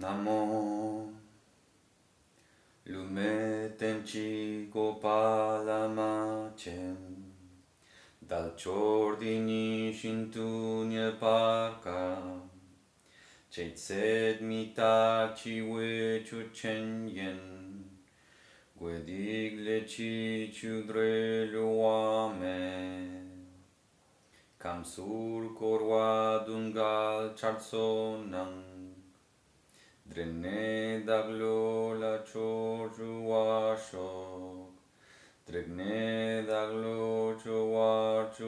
Namo Lume Tenchi Gopalama Chen Dal Chordini Shintu Parka Chetset Mita Chiwe Chuchen Yen Gwedigle Chi Chudre Luame Kamsur Korwa Dungal Charso Nang Drene daglo la chochuashok. Dregne daglo chochuashok.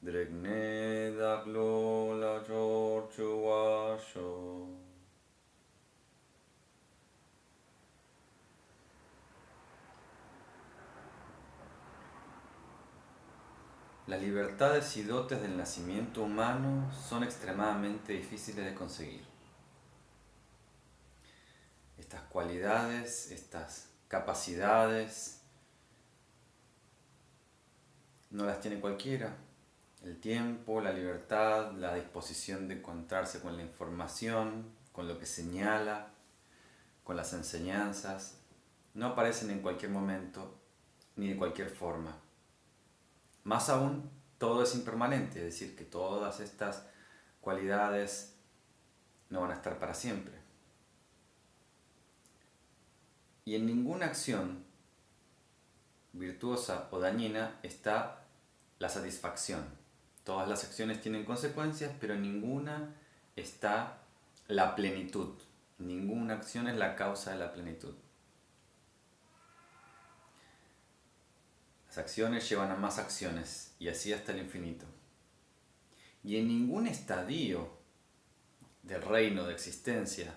Dregne daglo la chochuashok. Las libertades y dotes del nacimiento humano son extremadamente difíciles de conseguir. Estas cualidades, estas capacidades, no las tiene cualquiera. El tiempo, la libertad, la disposición de encontrarse con la información, con lo que señala, con las enseñanzas, no aparecen en cualquier momento ni de cualquier forma. Más aún, todo es impermanente, es decir, que todas estas cualidades no van a estar para siempre. Y en ninguna acción virtuosa o dañina está la satisfacción. Todas las acciones tienen consecuencias, pero en ninguna está la plenitud. Ninguna acción es la causa de la plenitud. Las acciones llevan a más acciones y así hasta el infinito. Y en ningún estadio del reino de existencia,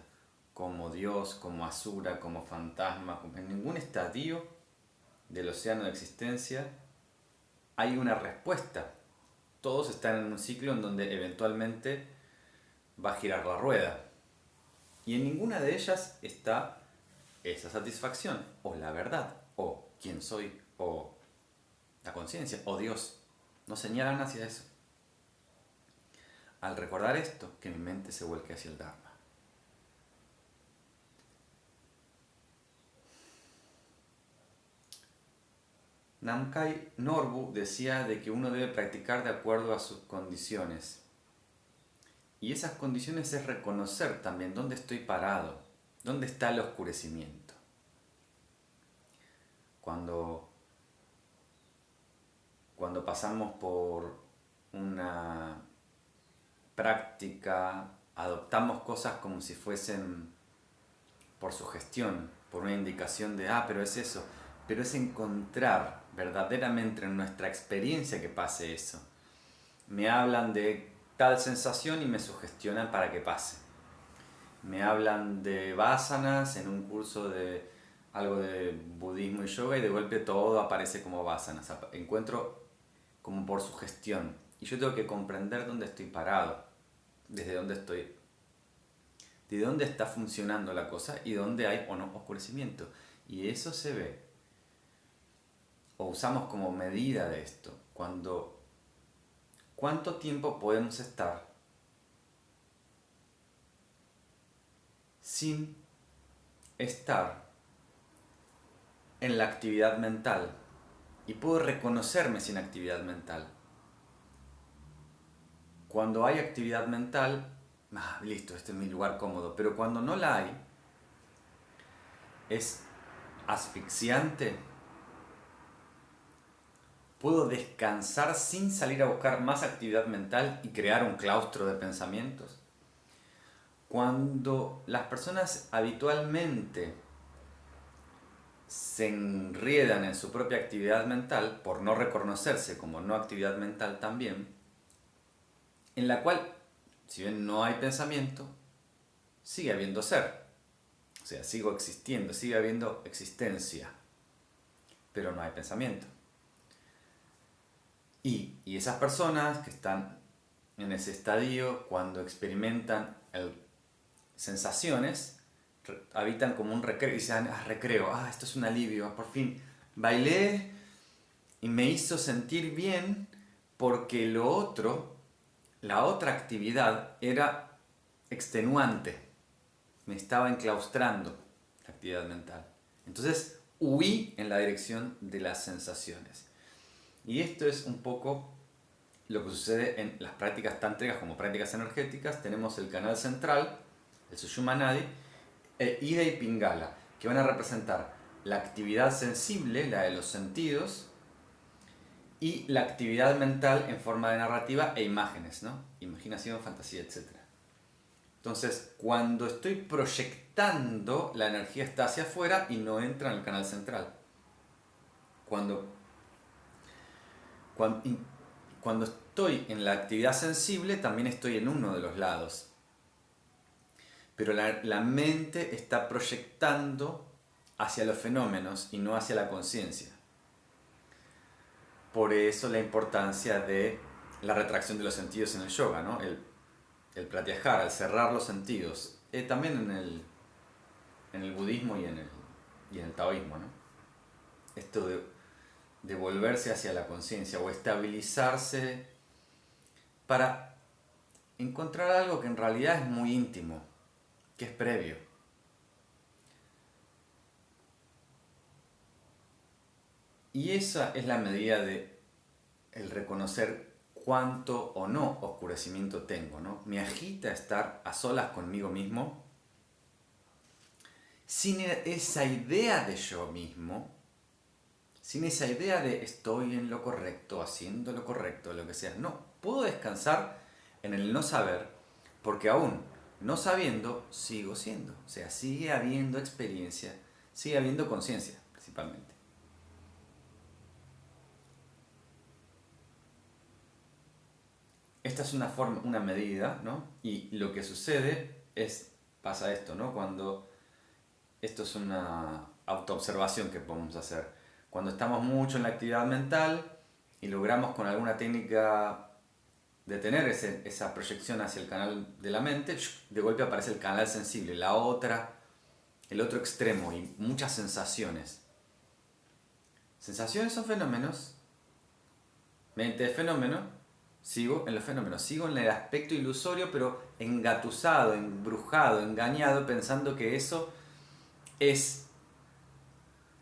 como Dios, como Asura, como fantasma, en ningún estadio del océano de existencia hay una respuesta. Todos están en un ciclo en donde eventualmente va a girar la rueda. Y en ninguna de ellas está esa satisfacción, o la verdad, o quién soy, o la conciencia, o Dios. No señalan hacia eso. Al recordar esto, que mi mente se vuelque hacia el Dharma. Namkhai Norbu decía de que uno debe practicar de acuerdo a sus condiciones. Y esas condiciones es reconocer también dónde estoy parado, dónde está el oscurecimiento. Cuando pasamos por una práctica, adoptamos cosas como si fuesen por sugestión, por una indicación de, pero es eso. Pero es encontrar verdaderamente en nuestra experiencia que pase eso. Me hablan de tal sensación y me sugestionan para que pase. Me hablan de vasanas en un curso de algo de budismo y yoga y de golpe todo aparece como vasanas. Encuentro como por sugestión. Y yo tengo que comprender dónde estoy parado, desde dónde estoy, de dónde está funcionando la cosa y dónde hay o no oscurecimiento. Y eso se ve, o usamos como medida de esto, ¿cuánto tiempo podemos estar sin estar en la actividad mental? Y puedo reconocerme sin actividad mental. Cuando hay actividad mental, listo, este es mi lugar cómodo. Pero cuando no la hay, es asfixiante. Puedo descansar sin salir a buscar más actividad mental y crear un claustro de pensamientos. Cuando las personas habitualmente se enriedan en su propia actividad mental, por no reconocerse como no actividad mental también, en la cual, si bien no hay pensamiento, sigue habiendo ser. O sea, sigo existiendo, sigue habiendo existencia, pero no hay pensamiento. Y esas personas que están en ese estadio, cuando experimentan sensaciones, habitan como un recreo y dicen, recreo, esto es un alivio, por fin bailé y me hizo sentir bien porque lo otro, la otra actividad era extenuante, me estaba enclaustrando la actividad mental. Entonces huí en la dirección de las sensaciones. Y esto es un poco lo que sucede en las prácticas tántricas como prácticas energéticas. Tenemos el canal central, el Sushumna Nadi, Ida y Pingala, que van a representar la actividad sensible, la de los sentidos, y la actividad mental en forma de narrativa e imágenes, ¿no? Imaginación, fantasía, etc. Entonces, cuando estoy proyectando, la energía está hacia afuera y no entra en el canal central. Cuando estoy en la actividad sensible, también estoy en uno de los lados. Pero la mente está proyectando hacia los fenómenos y no hacia la conciencia. Por eso la importancia de la retracción de los sentidos en el yoga, ¿no? El pratyahara, el cerrar los sentidos. También en el budismo y en el taoísmo, ¿no? Esto de volverse hacia la conciencia o estabilizarse para encontrar algo que en realidad es muy íntimo, que es previo. Y esa es la medida de el reconocer cuánto o no oscurecimiento tengo, ¿no? Me agita estar a solas conmigo mismo, sin esa idea de yo mismo, sin esa idea de estoy en lo correcto, haciendo lo correcto, lo que sea. No, puedo descansar en el no saber, porque aún no sabiendo, sigo siendo. O sea, sigue habiendo experiencia, sigue habiendo conciencia, principalmente. Esta es una medida, ¿no? Y lo que sucede pasa esto, ¿no? Esto es una autoobservación que podemos hacer. Cuando estamos mucho en la actividad mental y logramos con alguna técnica detener esa proyección hacia el canal de la mente, de golpe aparece el canal sensible, el otro extremo y muchas sensaciones. Sensaciones son fenómenos, mente es fenómeno, sigo en los fenómenos, sigo en el aspecto ilusorio, pero engatusado, embrujado, engañado, pensando que eso es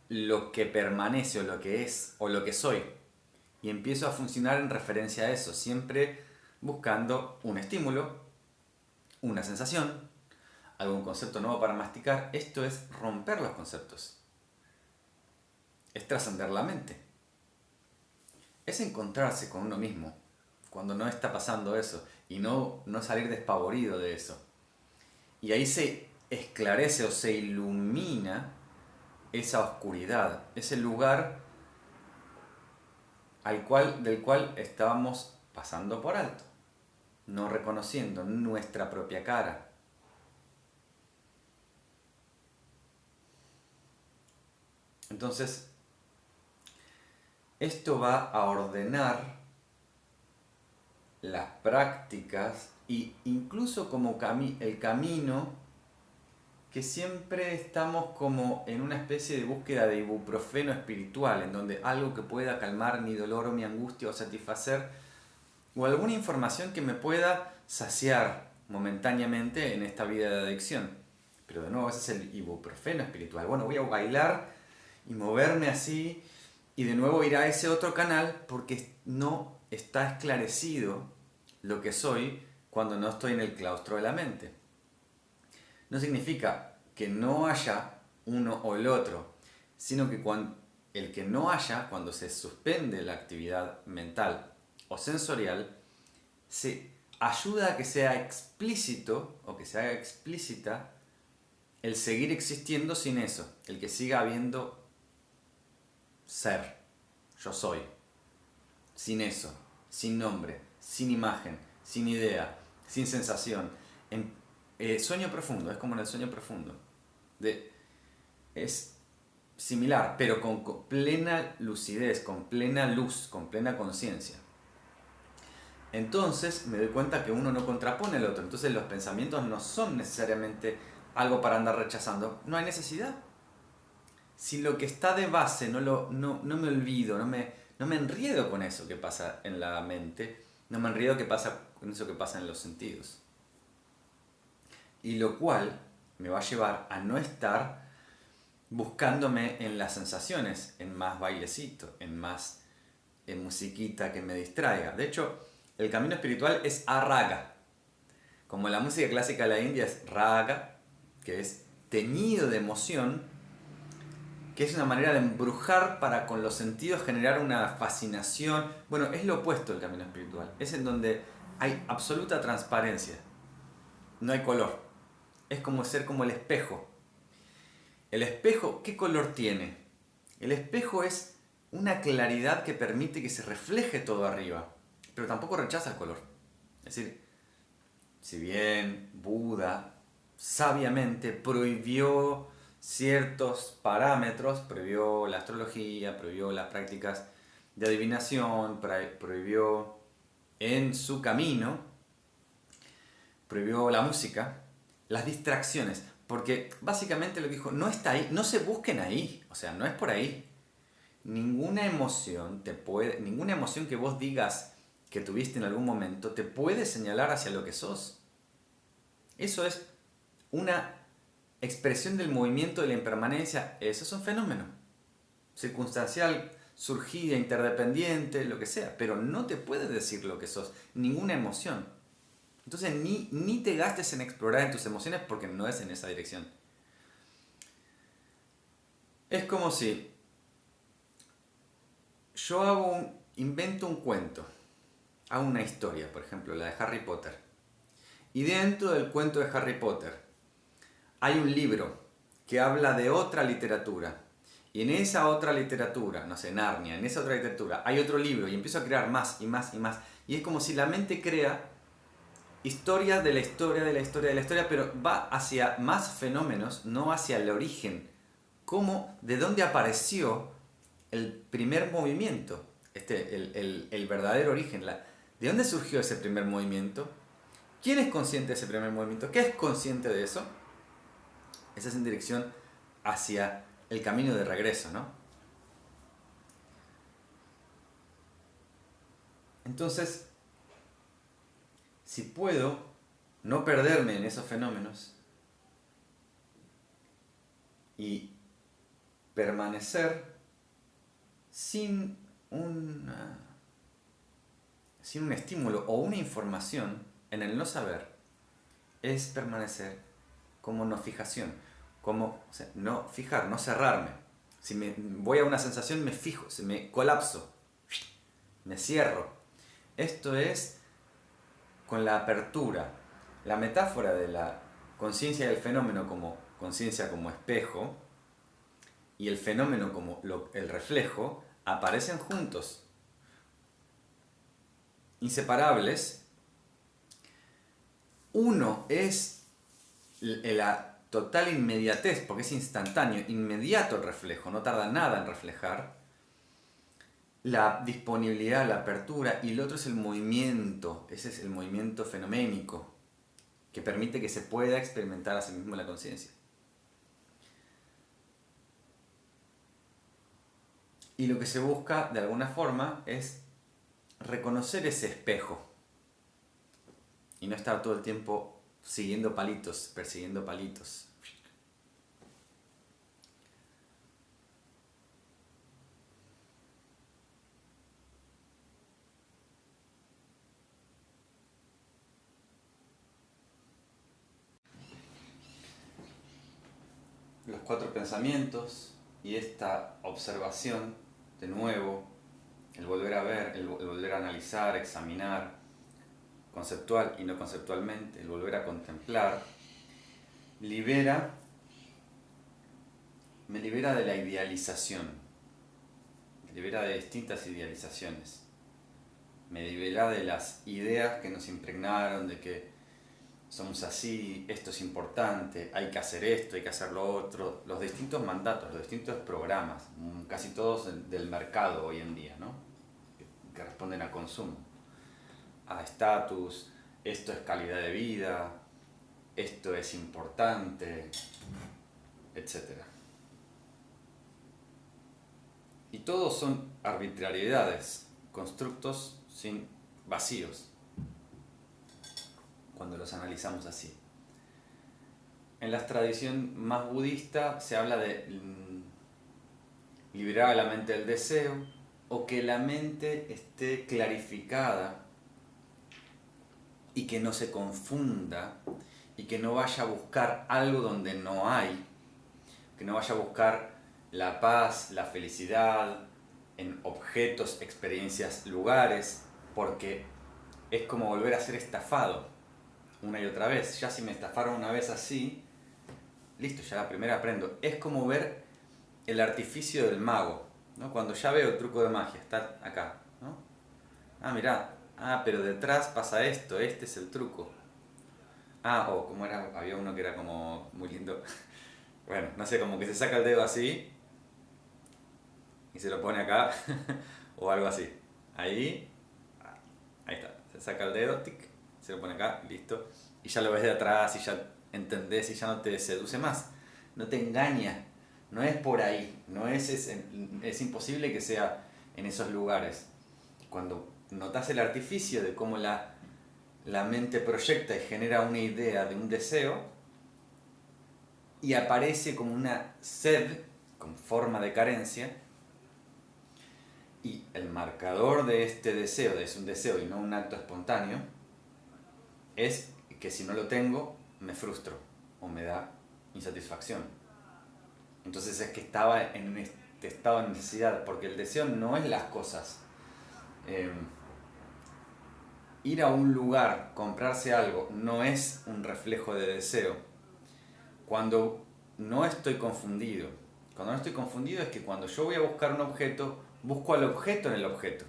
lo que permanece o lo que es o lo que soy. Y empiezo a funcionar en referencia a eso, siempre buscando un estímulo, una sensación, algún concepto nuevo para masticar. Esto es romper los conceptos. Es trascender la mente. Es encontrarse con uno mismo cuando no está pasando eso y no salir despavorido de eso. Y ahí se esclarece o se ilumina esa oscuridad, ese lugar del cual estábamos pasando por alto, no reconociendo nuestra propia cara. Entonces, esto va a ordenar las prácticas e incluso como el camino que siempre estamos como en una especie de búsqueda de ibuprofeno espiritual, en donde algo que pueda calmar mi dolor o mi angustia o satisfacer, o alguna información que me pueda saciar momentáneamente en esta vida de adicción. Pero de nuevo, ese es el ibuprofeno espiritual. Bueno, voy a bailar y moverme así, y de nuevo ir a ese otro canal porque no está esclarecido lo que soy cuando no estoy en el claustro de la mente. No significa que no haya uno o el otro, sino que el que no haya, cuando se suspende la actividad mental o sensorial, se ayuda a que sea explícito o que se haga explícita el seguir existiendo sin eso, el que siga habiendo ser, yo soy, sin eso, sin nombre, sin imagen, sin idea, sin sensación. Sueño profundo, es como en el sueño profundo. Es similar, pero con plena lucidez, con plena luz, con plena conciencia. Entonces me doy cuenta que uno no contrapone al otro. Entonces los pensamientos no son necesariamente algo para andar rechazando. No hay necesidad. Si lo que está de base no me olvido, no me enriedo con eso que pasa en la mente, no me enriedo con eso que pasa en los sentidos. Y lo cual me va a llevar a no estar buscándome en las sensaciones, en más bailecito, en musiquita que me distraiga. De hecho, el camino espiritual es a-raga. Como la música clásica de la India es raga, que es teñido de emoción, que es una manera de embrujar para con los sentidos generar una fascinación. Bueno, es lo opuesto del camino espiritual. Es en donde hay absoluta transparencia. No hay color. Es como ser como el espejo. El espejo, ¿qué color tiene? El espejo es una claridad que permite que se refleje todo arriba, pero tampoco rechaza el color. Es decir, si bien Buda sabiamente prohibió ciertos parámetros, prohibió la astrología, prohibió las prácticas de adivinación, prohibió en su camino, prohibió la música, las distracciones, porque básicamente lo que dijo, no está ahí, no se busquen ahí, o sea, no es por ahí. Ninguna emoción que vos digas que tuviste en algún momento te puede señalar hacia lo que sos. Eso es una expresión del movimiento de la impermanencia. Eso es un fenómeno circunstancial, surgida, interdependiente, lo que sea, pero no te puede decir lo que sos, ninguna emoción. Entonces ni te gastes en explorar en tus emociones porque no es en esa dirección. Es como si yo invento un cuento, hago una historia, por ejemplo, la de Harry Potter. Y dentro del cuento de Harry Potter hay un libro que habla de otra literatura. Y en esa otra literatura, no sé, Narnia, en esa otra literatura hay otro libro y empiezo a crear más y más y más. Y es como si la mente crea historia de la historia de la historia de la historia, pero va hacia más fenómenos, no hacia el origen. ¿De dónde apareció el primer movimiento? El verdadero origen. ¿De dónde surgió ese primer movimiento? ¿Quién es consciente de ese primer movimiento? ¿Qué es consciente de eso? Esa es en dirección hacia el camino de regreso, ¿no? Entonces, si puedo no perderme en esos fenómenos y permanecer sin un estímulo o una información en el no saber, es permanecer como no fijación, no fijar, no cerrarme. Si voy a una sensación me fijo, me colapso, me cierro. Esto es con la apertura. La metáfora de la conciencia del fenómeno como conciencia como espejo y el fenómeno como el reflejo aparecen juntos, inseparables. Uno es la total inmediatez, porque es instantáneo, inmediato el reflejo, no tarda nada en reflejar. La disponibilidad, la apertura, y el otro es el movimiento, ese es el movimiento fenoménico, que permite que se pueda experimentar a sí mismo la conciencia. Y lo que se busca, de alguna forma, es reconocer ese espejo y no estar todo el tiempo siguiendo palitos, persiguiendo palitos. Los 4 pensamientos y esta observación, de nuevo, el volver a ver, el volver a analizar, examinar, conceptual y no conceptualmente, el volver a contemplar, me libera de la idealización, me libera de distintas idealizaciones, me libera de las ideas que nos impregnaron de que somos así, esto es importante, hay que hacer esto, hay que hacer lo otro, los distintos mandatos, los distintos programas, casi todos del mercado hoy en día, ¿no? Que responden a consumo, a estatus, esto es calidad de vida, esto es importante, etc. Y todos son arbitrariedades, constructos vacíos, cuando los analizamos así. en la tradición más budista se habla de liberar a la mente del deseo, o que la mente esté clarificada y que no se confunda y que no vaya a buscar algo donde no hay, que no vaya a buscar la paz, la felicidad en objetos, experiencias, lugares, porque es como volver a ser estafado una y otra vez. Ya si me estafaron una vez así, listo, ya la primera aprendo. Es como ver el artificio del mago, ¿no? Cuando ya veo el truco de magia, está acá, ¿no? Ah, mirá, pero detrás pasa esto, este es el truco. O como era, había uno que era como muy lindo. Bueno, no sé, como que se saca el dedo así y se lo pone acá, o algo así. Ahí, ahí está, se saca el dedo, tic, se lo pone acá, listo. Y ya lo ves de atrás y ya entendés y ya no te seduce más. No te engaña, no es por ahí, no es imposible que sea en esos lugares. Cuando notas el artificio de cómo la mente proyecta y genera una idea de un deseo, y aparece como una sed con forma de carencia, y el marcador de este deseo, es un deseo y no un acto espontáneo, es que si no lo tengo me frustro o me da insatisfacción. Entonces es que estaba en este estado de necesidad, porque el deseo no es las cosas. Ir a un lugar, comprarse algo, no es un reflejo de deseo. Cuando no estoy confundido, cuando no estoy confundido es que cuando yo voy a buscar un objeto, busco al objeto en el objeto,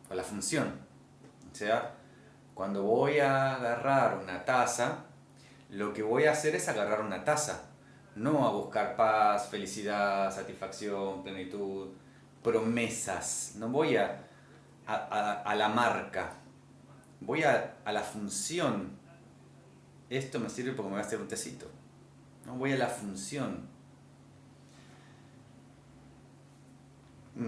o la función. O sea, cuando voy a agarrar una taza, lo que voy a hacer es agarrar una taza, no a buscar paz, felicidad, satisfacción, plenitud, promesas. No voy a la marca, voy a la función. Esto me sirve porque me voy a hacer un tecito. No voy a la función.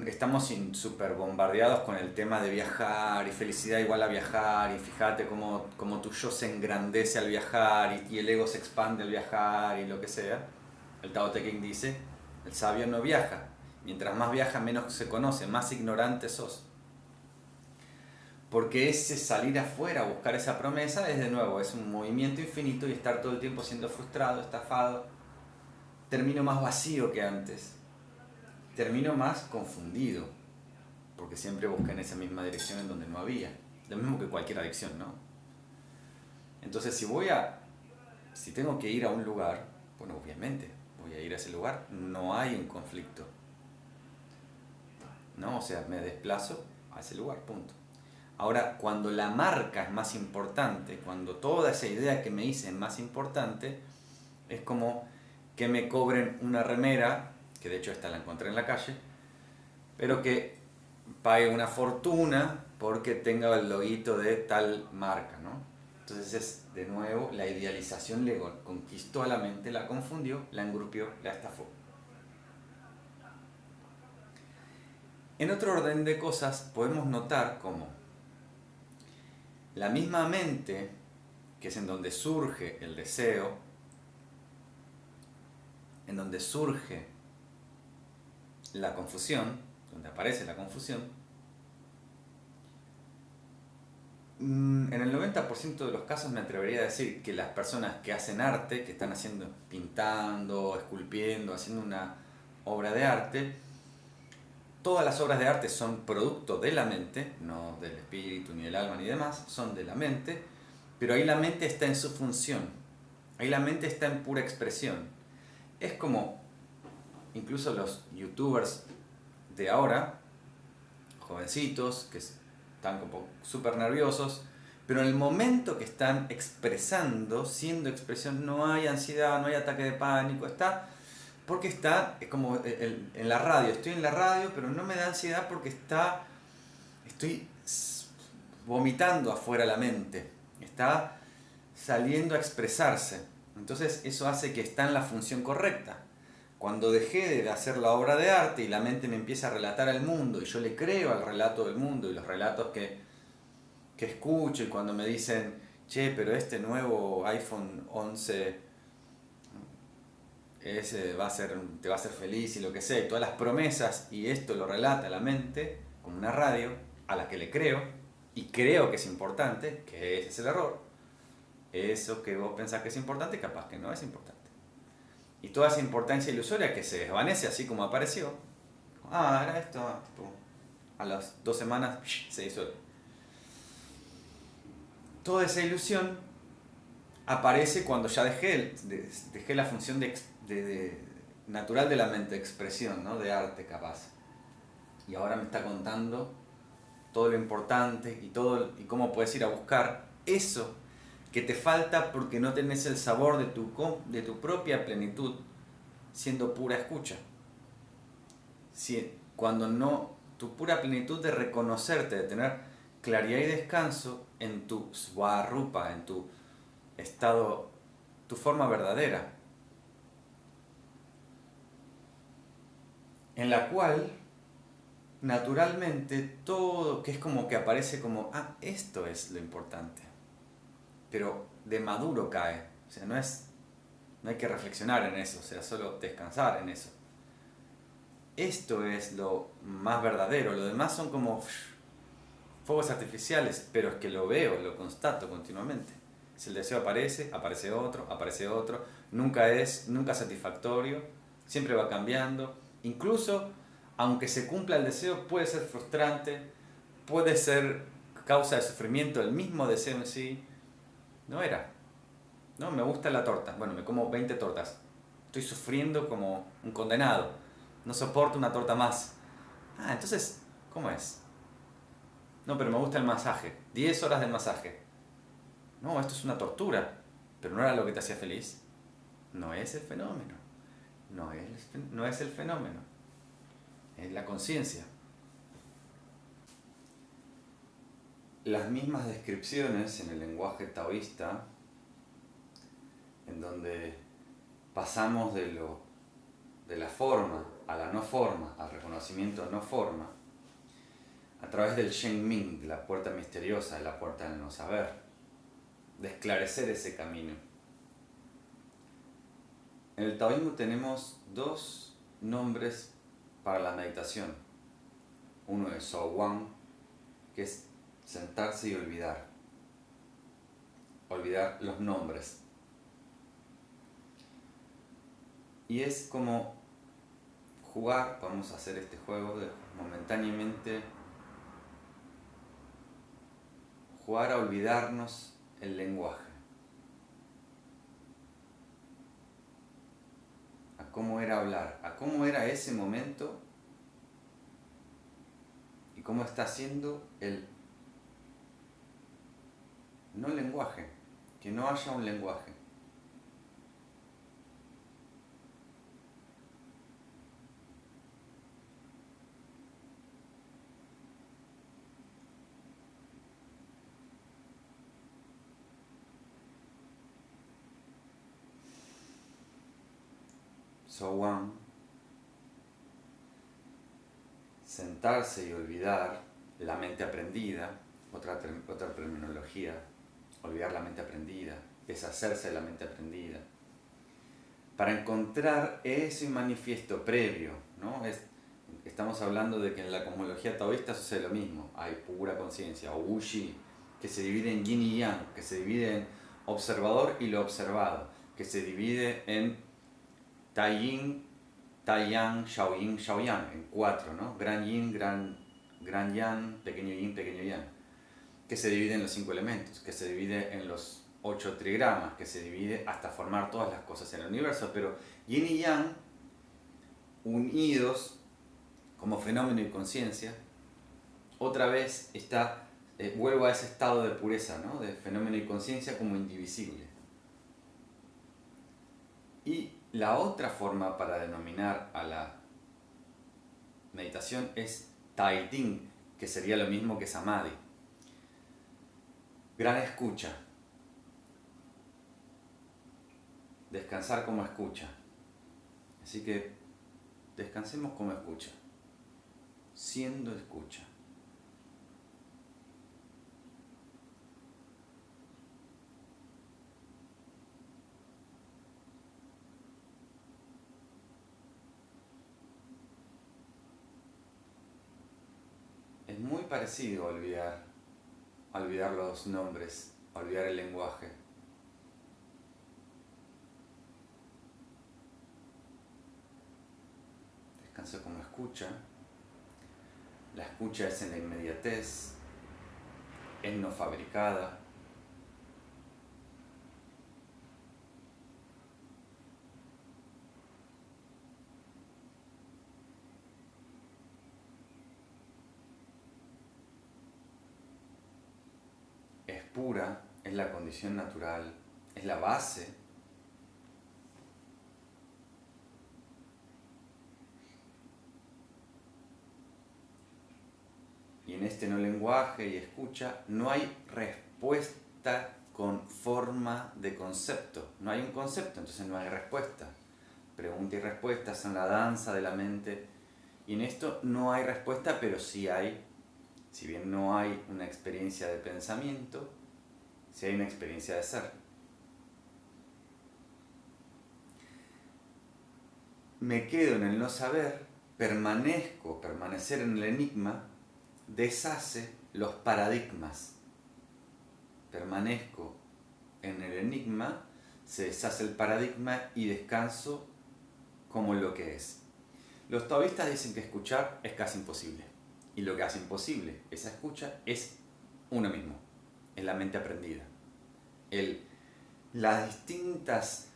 Estamos súper bombardeados con el tema de viajar y felicidad igual a viajar, y fíjate cómo tu yo se engrandece al viajar y el ego se expande al viajar y lo que sea. El Tao Te Ching dice, el sabio no viaja. Mientras más viaja, menos se conoce, más ignorante sos. Porque ese salir afuera a buscar esa promesa es de nuevo, es un movimiento infinito y estar todo el tiempo siendo frustrado, estafado. Termino más vacío que antes. Termino más confundido, porque siempre busqué en esa misma dirección en donde no había. Lo mismo que cualquier adicción, ¿no? Entonces si tengo que ir a un lugar, bueno, obviamente voy a ir a ese lugar, no hay un conflicto, ¿no? O sea, me desplazo a ese lugar, punto. Ahora, cuando la marca es más importante, cuando toda esa idea que me hice es más importante, es como que me cobren una remera, que de hecho esta la encontré en la calle, pero que pague una fortuna porque tenga el loguito de tal marca, ¿no? Entonces es, de nuevo, la idealización le conquistó a la mente, la confundió, la engrupió, la estafó. En otro orden de cosas, podemos notar cómo la misma mente, que es en donde surge el deseo, en donde surge la confusión, donde aparece la confusión, en el 90% de los casos me atrevería a decir que las personas que hacen arte, que están haciendo, pintando, esculpiendo, haciendo una obra de arte, todas las obras de arte son producto de la mente, no del espíritu, ni del alma, ni demás, son de la mente, pero ahí la mente está en su función, ahí la mente está en pura expresión. Es como incluso los youtubers de ahora, jovencitos, que están como súper nerviosos, pero en el momento que están expresando, siendo expresión, no hay ansiedad, no hay ataque de pánico, porque está, es como en la radio, estoy en la radio, pero no me da ansiedad porque estoy vomitando afuera la mente, está saliendo a expresarse. Entonces eso hace que está en la función correcta. Cuando dejé de hacer la obra de arte y la mente me empieza a relatar al mundo y yo le creo al relato del mundo y los relatos que escucho, y cuando me dicen, che, pero este nuevo iPhone 11 te va a hacer feliz y lo que sea, y todas las promesas, y esto lo relata la mente como una radio a la que le creo, y creo que es importante, que ese es el error. Eso que vos pensás que es importante, capaz que no es importante. Y toda esa importancia ilusoria que se desvanece así como apareció, era esto, tipo, a las 2 semanas se disuelve. Toda esa ilusión aparece cuando ya dejé la función natural de la mente, expresión, ¿no? De arte capaz. Y ahora me está contando todo lo importante y cómo puedes ir a buscar eso que te falta porque no tenés el sabor de tu propia plenitud siendo pura escucha. Cuando no, tu pura plenitud de reconocerte, de tener claridad y descanso en tu swarupa, en tu estado, tu forma verdadera, en la cual naturalmente todo, que es como que aparece como, esto es lo importante, pero de maduro cae, o sea, no hay que reflexionar en eso, o sea, solo descansar en eso. Esto es lo más verdadero, lo demás son como fuegos artificiales, pero es que lo veo, lo constato continuamente. Si el deseo aparece otro, nunca satisfactorio, siempre va cambiando. Incluso, aunque se cumpla el deseo, puede ser frustrante, puede ser causa de sufrimiento el mismo deseo en sí. No, me gusta la torta, bueno, me como 20 tortas. Estoy sufriendo como un condenado, no soporto una torta más. Entonces, ¿cómo es? No, pero me gusta el masaje, 10 horas de masaje. No, esto es una tortura, pero no era lo que te hacía feliz. No es el fenómeno. No es el fenómeno. Es la conciencia. Las mismas descripciones en el lenguaje taoísta, en donde pasamos de la forma a la no forma, al reconocimiento no forma, a través del Shen Ming, de la puerta misteriosa, de la puerta del no saber, de esclarecer ese camino. En el taoísmo tenemos 2 nombres para la meditación. Uno es Shouwan, que es sentarse y olvidar los nombres. Y es como jugar, vamos a hacer este juego de momentáneamente jugar a olvidarnos el lenguaje, a cómo era hablar, a cómo era ese momento y cómo está siendo el no lenguaje, que no haya un lenguaje. Shouwan, sentarse y olvidar la mente aprendida, otra terminología, olvidar la mente aprendida, deshacerse de la mente aprendida, para encontrar ese manifiesto previo, ¿no? Estamos hablando de que en la cosmología taoísta sucede lo mismo, hay pura conciencia, o Wuxi, que se divide en yin y yang, que se divide en observador y lo observado, que se divide en Tai Yin, Tai Yang, Xiao Yin, Xiao Yang, en 4, ¿no? Gran Yin, gran Yang, pequeño Yin, pequeño Yang, que se divide en los 5 elementos, que se divide en los 8 trigramas, que se divide hasta formar todas las cosas en el universo, pero Yin y Yang, unidos como fenómeno y conciencia, otra vez vuelvo a ese estado de pureza, ¿no? De fenómeno y conciencia como indivisible. Y la otra forma para denominar a la meditación es Tai Ting, que sería lo mismo que Samadhi. Gran escucha. Descansar como escucha. Así que descansemos como escucha. Siendo escucha. parecido a olvidar los nombres, a olvidar el lenguaje. Descanso como escucha. La escucha es en la inmediatez, es no fabricada. Es pura, es la condición natural, es la base. Y en este no lenguaje y escucha no hay respuesta con forma de concepto. No hay un concepto, entonces no hay respuesta. Pregunta y respuesta son la danza de la mente. Y en esto no hay respuesta, pero sí hay, si bien no hay una experiencia de pensamiento, sí hay una experiencia de ser. Me quedo en el no saber, permanecer en el enigma, deshace los paradigmas. Permanezco en el enigma, se deshace el paradigma y descanso como lo que es. Los taoístas dicen que escuchar es casi imposible. Y lo que hace imposible esa escucha es uno mismo, es la mente aprendida. Las distintas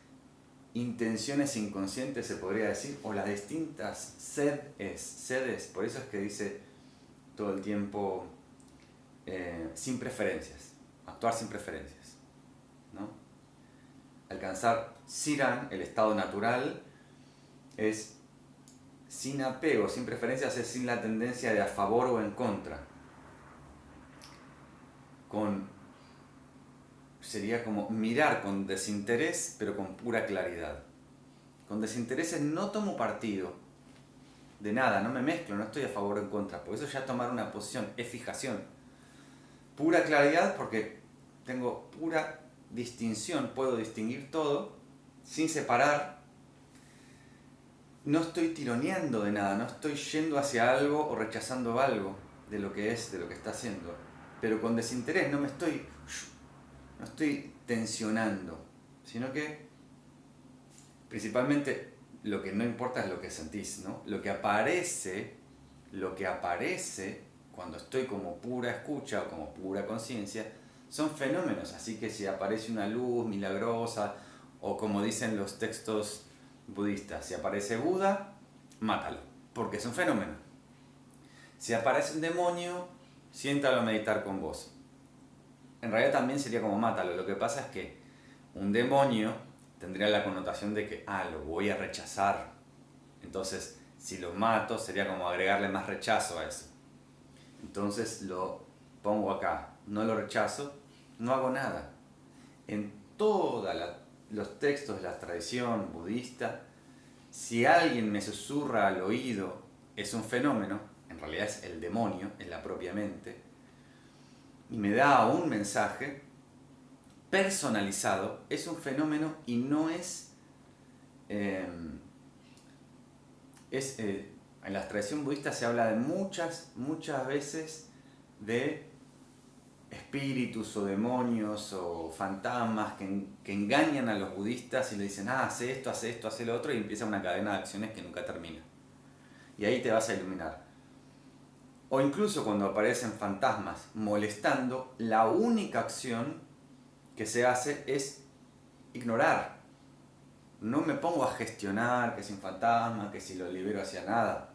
intenciones inconscientes, se podría decir, o las distintas sedes, por eso es que dice todo el tiempo sin preferencias, actuar sin preferencias, ¿no? Alcanzar Siran, el estado natural, es sin apego, sin preferencias, es sin la tendencia de a favor o en contra. Sería como mirar con desinterés, pero con pura claridad. Con desinterés no tomo partido de nada, no me mezclo, no estoy a favor o en contra. Por eso ya tomar una posición es fijación. Pura claridad porque tengo pura distinción, puedo distinguir todo sin separar. No estoy tironeando de nada, no estoy yendo hacia algo o rechazando algo de lo que es, de lo que está haciendo. Pero con desinterés no estoy tensionando, sino que principalmente lo que no importa es lo que sentís, ¿no? Lo que aparece cuando estoy como pura escucha o como pura conciencia son fenómenos, así que si aparece una luz milagrosa o como dicen los textos budistas, si aparece Buda, mátalo, porque es un fenómeno. Si aparece un demonio, siéntalo a meditar con vos. En realidad también sería como mátalo, lo que pasa es que un demonio tendría la connotación de que, lo voy a rechazar. Entonces, si lo mato, sería como agregarle más rechazo a eso. Entonces lo pongo acá, no lo rechazo, no hago nada. En todos los textos de la tradición budista, si alguien me susurra al oído, es un fenómeno, en realidad es el demonio, es la propia mente, y me da un mensaje personalizado, es un fenómeno y no es... en la tradición budista se habla de muchas veces de espíritus o demonios o fantasmas que engañan a los budistas y le dicen, hace esto, hace lo otro, y empieza una cadena de acciones que nunca termina. Y ahí te vas a iluminar. O incluso cuando aparecen fantasmas molestando, la única acción que se hace es ignorar. No me pongo a gestionar que es un fantasma, que si lo libero hacia nada.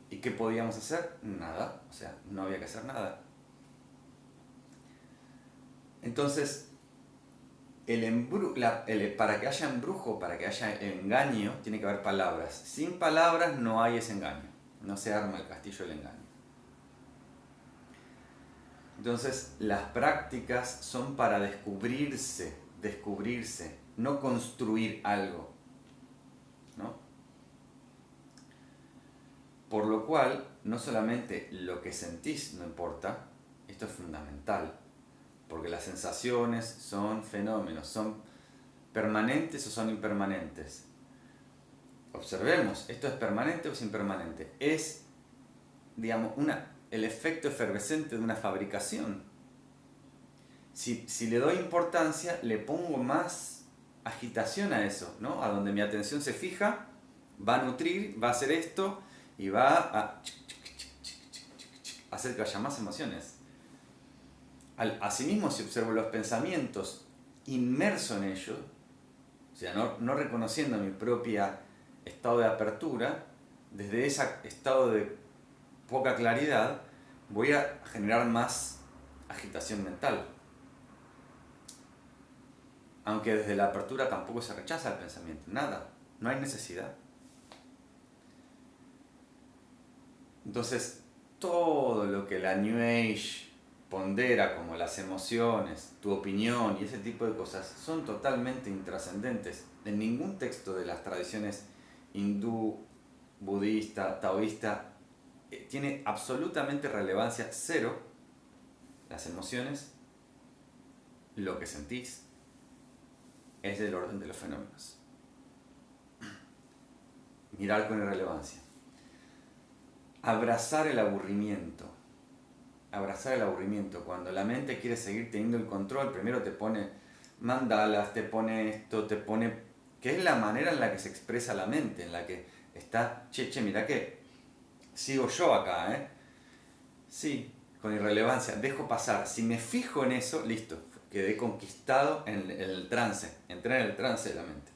¿Y qué podíamos hacer? Nada, o sea, no había que hacer nada. Entonces, para que haya embrujo, para que haya engaño, tiene que haber palabras. Sin palabras no hay ese engaño. No se arma el castillo del engaño. Entonces, las prácticas son para descubrirse, no construir algo, ¿no? Por lo cual, no solamente lo que sentís no importa, esto es fundamental, porque las sensaciones son fenómenos, son permanentes o son impermanentes. Observemos, ¿esto es permanente o es impermanente? Es, digamos, el efecto efervescente de una fabricación. Si le doy importancia, le pongo más agitación a eso, ¿no? A donde mi atención se fija, va a nutrir, va a hacer esto y va a hacer que haya más emociones. Asimismo, si observo los pensamientos inmerso en ellos, o sea, no reconociendo mi propio estado de apertura, desde ese estado de poca claridad, voy a generar más agitación mental. Aunque desde la apertura tampoco se rechaza el pensamiento, nada, no hay necesidad. Entonces, todo lo que la New Age pondera, como las emociones, tu opinión y ese tipo de cosas, son totalmente intrascendentes. En ningún texto de las tradiciones hindú, budista, taoísta, tiene absolutamente relevancia cero las emociones, lo que sentís, es del orden de los fenómenos. Mirar con irrelevancia. Abrazar el aburrimiento. Abrazar el aburrimiento. Cuando la mente quiere seguir teniendo el control, primero te pone mandalas, te pone esto, te pone... que es la manera en la que se expresa la mente, en la que está, mira que sigo yo acá, ¿eh? Sí, con irrelevancia, dejo pasar. Si me fijo en eso, listo, quedé conquistado en el trance, entré en el trance de la mente.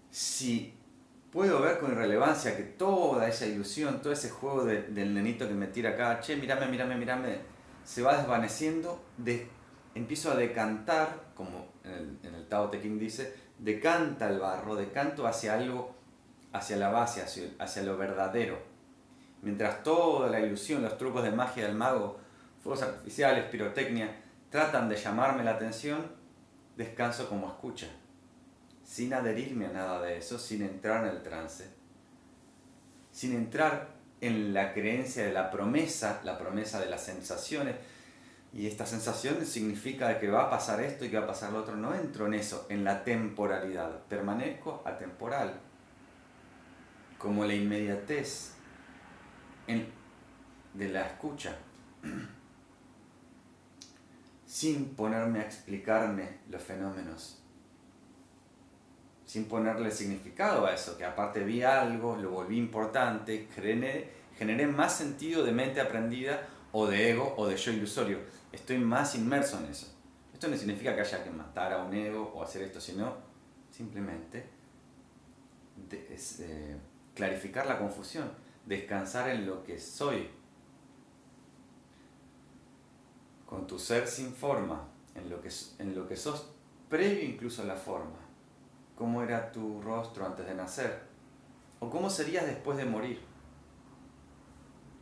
Si puedo ver con irrelevancia que toda esa ilusión, todo ese juego del nenito que me tira acá, mírame, se va desvaneciendo, empiezo a decantar, como en el Tao Te Ching dice, decanta el barro, decanto hacia algo, hacia la base, hacia lo verdadero. Mientras toda la ilusión, los trucos de magia del mago, fuegos artificiales, pirotecnia, tratan de llamarme la atención, descanso como escucha, sin adherirme a nada de eso, sin entrar en el trance, sin entrar en la creencia de la promesa de las sensaciones, y esta sensación significa que va a pasar esto y que va a pasar lo otro. No entro en eso, en la temporalidad, permanezco atemporal, como la inmediatez de la escucha, sin ponerme a explicarme los fenómenos, sin ponerle significado a eso, que aparte vi algo, lo volví importante, generé más sentido de mente aprendida o de ego o de yo ilusorio. Estoy más inmerso en eso. Esto no significa que haya que matar a un ego o hacer esto, sino simplemente clarificar la confusión, descansar en lo que soy, con tu ser sin forma, en lo que sos previo incluso a la forma. ¿Cómo era tu rostro antes de nacer? ¿O cómo serías después de morir?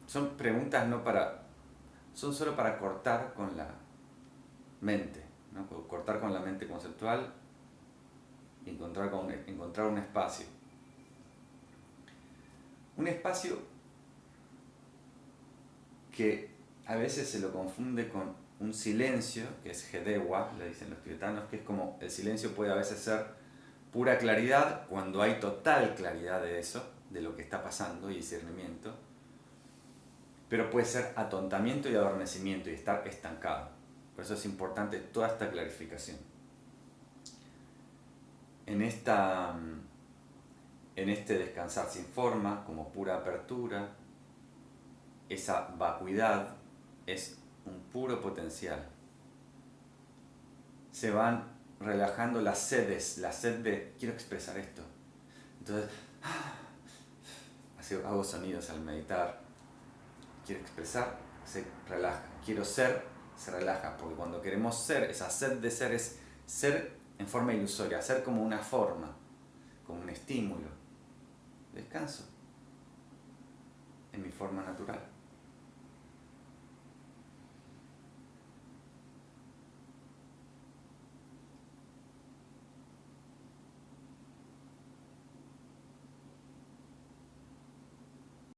Son preguntas son solo para cortar con la mente, ¿no? Cortar con la mente conceptual y encontrar un espacio. Un espacio que a veces se lo confunde con un silencio, que es Hedewa, le dicen los tibetanos, que es como el silencio puede a veces ser pura claridad, cuando hay total claridad de eso, de lo que está pasando y discernimiento, pero puede ser atontamiento y adormecimiento y estar estancado. Por eso es importante toda esta clarificación. En este descansar sin forma, como pura apertura, esa vacuidad es un puro potencial. Se van relajando las sedes, la sed de quiero expresar esto. Entonces, hago sonidos al meditar. Quiero expresar, se relaja. Quiero ser, se relaja. Porque cuando queremos ser, esa sed de ser es ser en forma ilusoria, ser como una forma, como un estímulo. Descanso en mi forma natural.